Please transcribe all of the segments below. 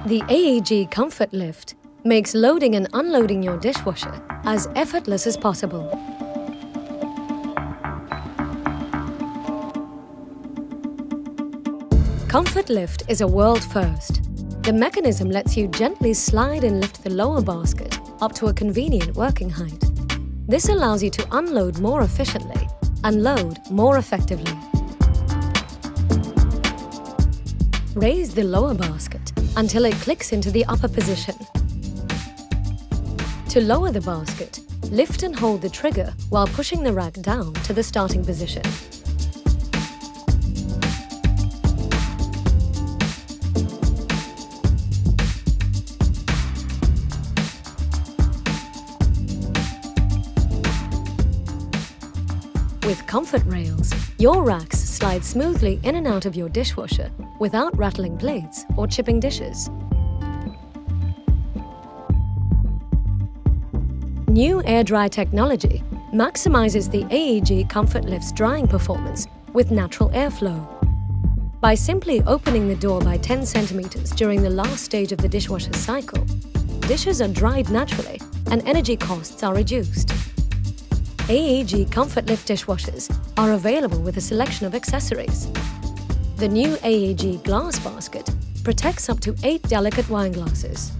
The AEG ComfortLift makes loading and unloading your dishwasher as effortless as possible. ComfortLift is a world first. The mechanism lets you gently slide and lift the lower basket up to a convenient working height. This allows you to unload more efficiently and load more effectively. Raise the lower basket until it clicks into the upper position. To lower the basket, lift and hold the trigger while pushing the rack down to the starting position. With comfort rails, your racks slide smoothly in and out of your dishwasher without rattling plates or chipping dishes. New air dry technology maximizes the AEG ComfortLift's drying performance with natural airflow. By simply opening the door by 10 centimeters during the last stage of the dishwasher cycle, dishes are dried naturally and energy costs are reduced. AEG ComfortLift dishwashers are available with a selection of accessories. The new AEG glass basket protects up to 8 delicate wine glasses.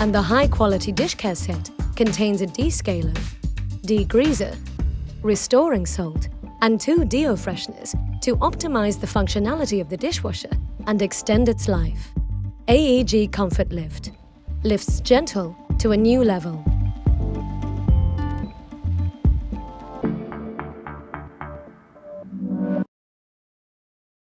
And the high-quality dish care set contains a descaler, degreaser, restoring salt, and 2 deo fresheners to optimize the functionality of the dishwasher and extend its life. AEG ComfortLift lifts gentle to a new level.